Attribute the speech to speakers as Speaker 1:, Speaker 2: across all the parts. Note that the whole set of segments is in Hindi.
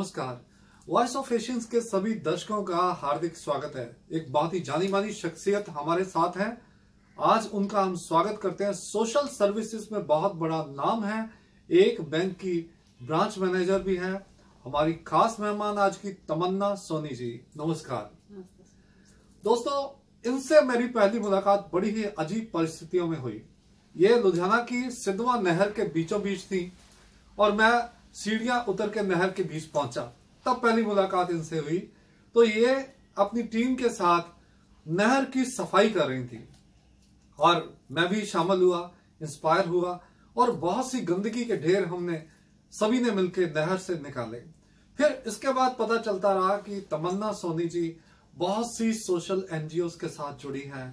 Speaker 1: नमस्कार। वॉइस ऑफ एशियंस के सभी दर्शकों का हार्दिक स्वागत है। एक बहुत ही जानी मानी शख्सियत हमारे साथ है। आज उनका हम स्वागत करते हैं। सोशल सर्विसेज में बहुत बड़ा नाम है, एक बैंक की ब्रांच मैनेजर भी है। हमारी खास मेहमान आज की तमन्ना सोनी जी, नमस्कार। दोस्तों, इनसे मेरी पहली मुलाकात बड़ी ही अजीब परिस्थितियों में हुई। ये लुधियाना की सिद्धवा नहर के बीचों बीच थी और मैं सीढ़ियां उतर के नहर के बीच पहुंचा, तब पहली मुलाकात इनसे हुई। तो ये अपनी टीम के साथ नहर की सफाई कर रही थी और मैं भी शामिल हुआ, इंस्पायर हुआ और बहुत सी गंदगी के ढेर हमने सभी ने मिलकर नहर से निकाले। फिर इसके बाद पता चलता रहा कि तमन्ना सोनी जी बहुत सी सोशल एनजीओज के साथ जुड़ी हैं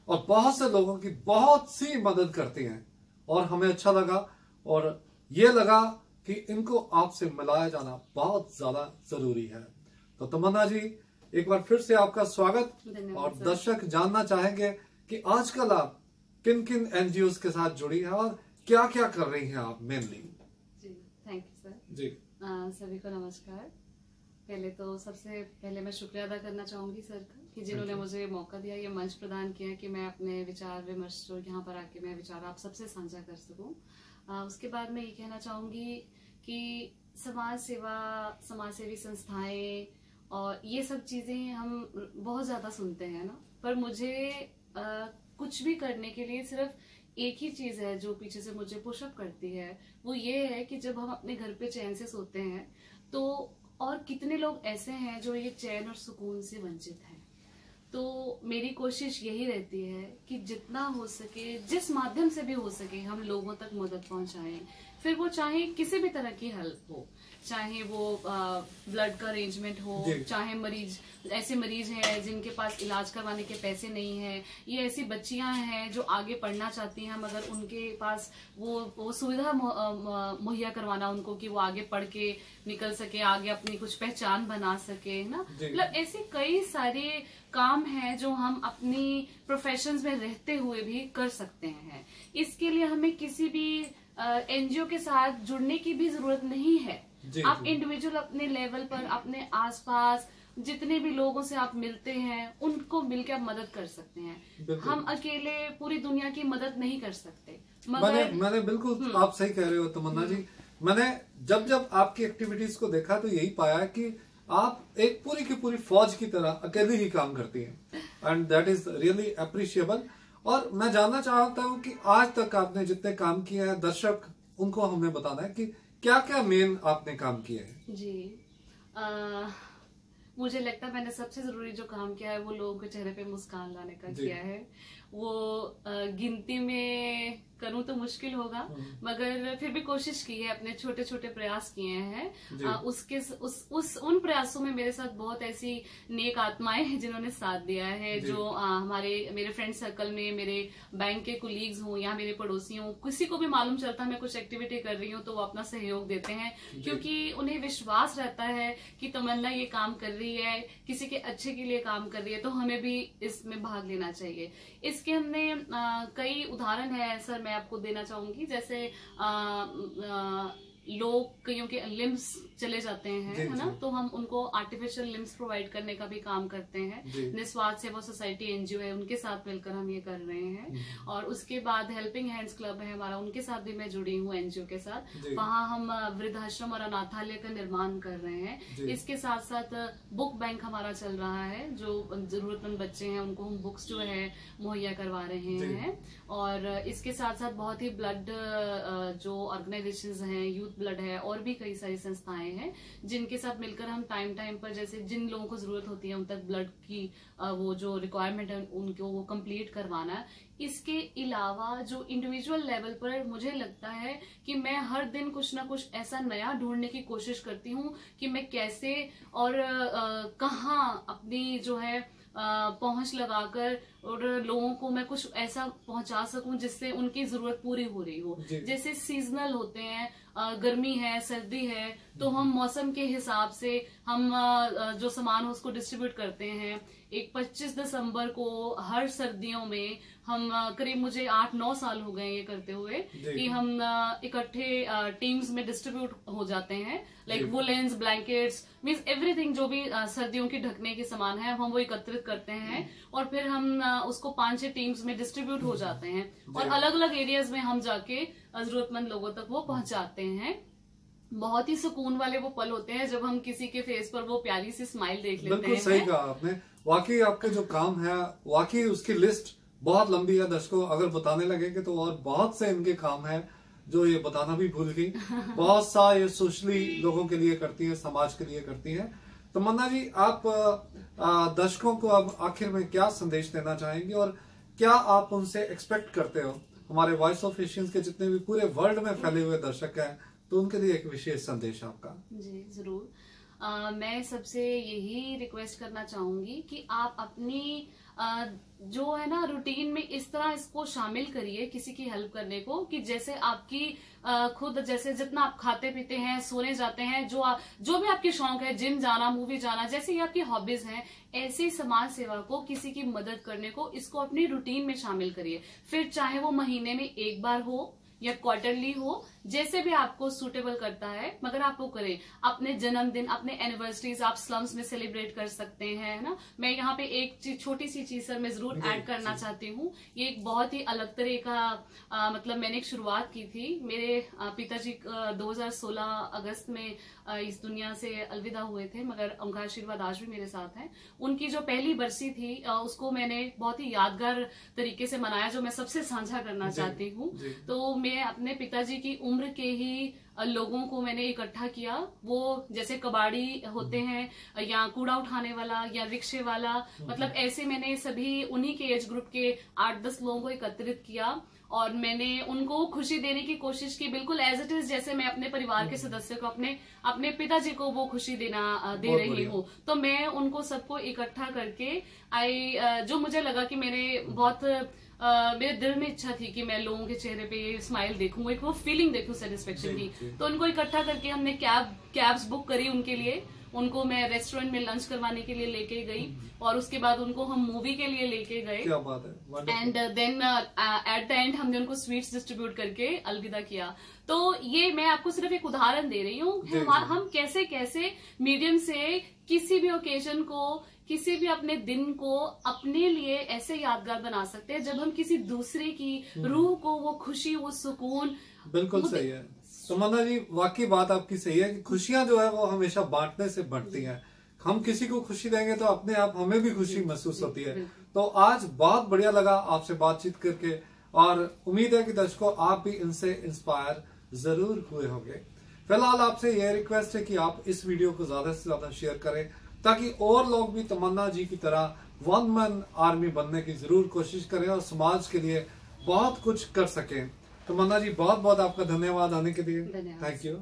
Speaker 1: और बहुत से लोगों की बहुत सी मदद करती हैं और हमें अच्छा लगा और ये लगा कि इनको आपसे मिलाया जाना बहुत ज्यादा जरूरी है। तो तमन्ना जी, एक बार फिर से आपका स्वागत। और दर्शक जानना चाहेंगे कि आजकल आप किन किन एनजीओज के साथ जुड़ी हैं और क्या क्या कर रही हैं आप मेनली।
Speaker 2: जी, थैंक यू सर।
Speaker 1: जी,
Speaker 2: सभी को नमस्कार। पहले तो सबसे पहले मैं शुक्रिया अदा करना चाहूंगी सर का कि जिन्होंने मुझे मौका दिया, ये मंच प्रदान किया कि मैं अपने विचार विमर्श जो यहाँ पर आके मैं विचार आप सबसे साझा कर सकूं। उसके बाद मैं ये कहना चाहूंगी कि समाज सेवा, समाज सेवी संस्थाएं और ये सब चीजें हम बहुत ज्यादा सुनते हैं ना, पर मुझे कुछ भी करने के लिए सिर्फ एक ही चीज है जो पीछे से मुझे पुशअप करती है, वो ये है कि जब हम अपने घर पे चैन से सोते हैं तो और कितने लोग ऐसे हैं जो ये चैन और सुकून से वंचित हैं। तो मेरी कोशिश यही रहती है कि जितना हो सके, जिस माध्यम से भी हो सके, हम लोगों तक मदद पहुंचाएं। फिर वो चाहे किसी भी तरह की हेल्प हो, चाहे वो ब्लड का अरेंजमेंट हो, चाहे ऐसे मरीज हैं जिनके पास इलाज करवाने के पैसे नहीं है, ये ऐसी बच्चियां हैं जो आगे पढ़ना चाहती हैं मगर उनके पास वो सुविधा मुहैया करवाना उनको कि वो आगे पढ़ के निकल सके, आगे अपनी कुछ पहचान बना सके, है ना। मतलब ऐसे कई सारे काम है जो हम अपनी प्रोफेशंस में रहते हुए भी कर सकते हैं। इसके लिए हमें किसी भी एनजीओ के साथ जुड़ने की भी जरूरत नहीं है। आप इंडिविजुअल अपने लेवल पर, अपने आसपास जितने भी लोगों से आप मिलते हैं उनको मिलकर आप मदद कर सकते हैं। हम अकेले पूरी दुनिया की मदद नहीं कर सकते। मगर
Speaker 1: मैंने बिल्कुल आप सही कह रहे हो तमन्ना जी। मैंने जब आपकी एक्टिविटीज को देखा तो यही पाया कि आप एक पूरी की पूरी फौज की तरह अकेले ही काम करती हैं and that is really appreciable. और मैं जानना चाहता हूं कि आज तक आपने जितने काम किए हैं, दर्शक उनको हमें बताना है कि क्या क्या मेन आपने काम किए हैं।
Speaker 2: जी, मुझे लगता है मैंने सबसे जरूरी जो काम किया है वो लोगों के चेहरे पे मुस्कान लाने का किया है। वो गिनती में करूं तो मुश्किल होगा, मगर फिर भी कोशिश की है, अपने छोटे छोटे प्रयास किए हैं। उन प्रयासों में मेरे साथ बहुत ऐसी नेक आत्माएं हैं जिन्होंने साथ दिया है, जो मेरे फ्रेंड सर्कल में, मेरे बैंक के कुलीग्स हों या मेरे पड़ोसी हों, किसी को भी मालूम चलता है मैं कुछ एक्टिविटी कर रही हूँ तो वो अपना सहयोग देते हैं, क्योंकि उन्हें विश्वास रहता है कि तमन्ना ये काम कर रही है, किसी के अच्छे के लिए काम कर रही है, तो हमें भी इसमें भाग लेना चाहिए। इसके हमने कई उदाहरण है सर, मैं आपको देना चाहूंगी। जैसे लोग कईयों के लिम्स चले जाते हैं, है ना, तो हम उनको आर्टिफिशियल लिम्स प्रोवाइड करने का भी काम करते हैं। निस्वार्थ सेवा सोसाइटी एनजीओ है, उनके साथ मिलकर हम ये कर रहे हैं। और उसके बाद हेल्पिंग हैंड्स क्लब है हमारा, उनके साथ भी मैं जुड़ी हूँ एनजीओ के साथ। वहाँ हम वृद्धाश्रम और अनाथालय का निर्माण कर रहे हैं। इसके साथ साथ बुक बैंक हमारा चल रहा है, जो जरूरतमंद बच्चे हैं उनको हम बुक्स जो है मुहैया करवा रहे हैं। और इसके साथ साथ बहुत ही ब्लड जो ऑर्गेनाइजेशंस हैं, यूथ ब्लड है और भी कई सारी संस्थाएं हैं जिनके साथ मिलकर हम टाइम टाइम पर, जैसे जिन लोगों को जरूरत होती है उन तक ब्लड की वो जो रिक्वायरमेंट है उनको वो कंप्लीट करवाना है। इसके अलावा जो इंडिविजुअल लेवल पर मुझे लगता है कि मैं हर दिन कुछ ना कुछ ऐसा नया ढूंढने की कोशिश करती हूँ कि मैं कैसे और कहाँ अपनी जो है पहुंच लगाकर और लोगों को मैं कुछ ऐसा पहुंचा सकूं जिससे उनकी जरूरत पूरी हो रही हो। जैसे सीजनल होते हैं, गर्मी है, सर्दी है, तो हम मौसम के हिसाब से हम जो सामान हो उसको डिस्ट्रीब्यूट करते हैं। एक 25 दिसंबर को हर सर्दियों में हम करीब मुझे 8-9 साल हो गए ये करते हुए कि हम इकट्ठे टीम्स में डिस्ट्रीब्यूट हो जाते हैं, लाइक वुलेंस, ब्लैंकेट्स, मीन्स एवरीथिंग जो भी सर्दियों की ढकने के सामान है हम वो एकत्रित करते हैं और फिर हम उसको 5-6 टीम्स में डिस्ट्रीब्यूट हो जाते हैं और अलग अलग एरियाज में हम जाके जरूरतमंद लोगों तक वो पहुंचाते हैं। बहुत ही सुकून वाले वो पल होते हैं जब हम किसी के फेस पर वो प्यारी सी स्माइल देख लेते हैं।
Speaker 1: बिल्कुल सही कहा आपने, वाकई आपके जो काम है वाकई उसकी लिस्ट बहुत लंबी है। दर्शकों अगर बताने लगेंगे तो और बहुत से इनके काम है जो ये बताना भी भूल गई। बहुत सा ये सोशली लोगों के लिए करती है, समाज के लिए करती है। तमन्ना जी, आप दर्शकों को अब आखिर में क्या संदेश देना चाहेंगे और क्या आप उनसे एक्सपेक्ट करते हो? हमारे वॉइस ऑफ एशियंस के जितने भी पूरे वर्ल्ड में फैले हुए दर्शक हैं तो उनके लिए एक विशेष संदेश आपका।
Speaker 2: जी जरूर। मैं सबसे यही रिक्वेस्ट करना चाहूंगी कि आप अपनी जो है ना रूटीन में इस तरह इसको शामिल करिए किसी की हेल्प करने को कि जैसे आपकी खुद जैसे जितना आप खाते पीते हैं, सोने जाते हैं, जो भी आपके शौक है, जिम जाना, मूवी जाना, जैसे ये आपकी हॉबीज हैं, ऐसी समाज सेवा को, किसी की मदद करने को, इसको अपनी रूटीन में शामिल करिए। फिर चाहे वो महीने में एक बार हो या क्वार्टरली हो, जैसे भी आपको सूटेबल करता है, मगर आप वो करें। अपने जन्मदिन, अपने एनिवर्सरीज आप स्लम्स में सेलिब्रेट कर सकते हैं, है ना। मैं यहाँ पे एक छोटी सी चीज सर मैं जरूर ऐड करना चाहती हूँ। ये एक बहुत ही अलग तरह का मतलब मैंने एक शुरुआत की थी। मेरे पिताजी 2016 अगस्त में इस दुनिया से अलविदा हुए थे, मगर उनका आशीर्वाद आज भी मेरे साथ है। उनकी जो पहली बरसी थी उसको मैंने बहुत ही यादगार तरीके से मनाया, जो मैं सबसे साझा करना चाहती हूँ। तो मैं अपने पिताजी की उम्र के ही लोगों को मैंने इकट्ठा किया। वो जैसे कबाड़ी होते हैं या कूड़ा उठाने वाला या रिक्शे वाला, मतलब ऐसे मैंने सभी उन्हीं के एज ग्रुप के 8-10 लोगों को एकत्रित किया और मैंने उनको खुशी देने की कोशिश की, बिल्कुल एज इट इज जैसे मैं अपने परिवार के सदस्य को, अपने पिताजी को वो खुशी दे रही हूँ। तो मैं उनको सबको इकट्ठा करके जो मुझे लगा कि मेरे दिल में इच्छा थी कि मैं लोगों के चेहरे पे स्माइल देखूं, एक वो फीलिंग देखूं सेटिस्फेक्शन की। तो उनको इकट्ठा करके हमने कैब्स बुक करी उनके लिए। उनको मैं रेस्टोरेंट में लंच करवाने के लिए लेके गई और उसके बाद उनको हम मूवी के लिए लेके गए।
Speaker 1: क्या बात है।
Speaker 2: And then at the end हमने उनको स्वीट्स डिस्ट्रीब्यूट करके अलविदा किया। तो ये मैं आपको सिर्फ एक उदाहरण दे रही हूँ हम कैसे कैसे मीडियम से किसी भी ओकेजन को, किसी भी अपने दिन को अपने लिए ऐसे यादगार बना सकते हैं जब हम किसी दूसरे की रूह को वो खुशी, वो सुकून।
Speaker 1: बिल्कुल सही है तमन्ना जी, वाकई बात आपकी सही है कि खुशियां जो है वो हमेशा बांटने से बढ़ती हैं। हम किसी को खुशी देंगे तो अपने आप हमें भी खुशी महसूस होती है। तो आज बहुत बढ़िया लगा आपसे बातचीत करके और उम्मीद है कि दर्शकों आप भी इनसे इंस्पायर जरूर हुए होंगे। फिलहाल आपसे यह रिक्वेस्ट है कि आप इस वीडियो को ज्यादा से ज्यादा शेयर करें ताकि और लोग भी तमन्ना जी की तरह वन मैन आर्मी बनने की जरूर कोशिश करें और समाज के लिए बहुत कुछ कर सकें। तमन्ना जी बहुत बहुत आपका धन्यवाद आने के लिए। Thank you.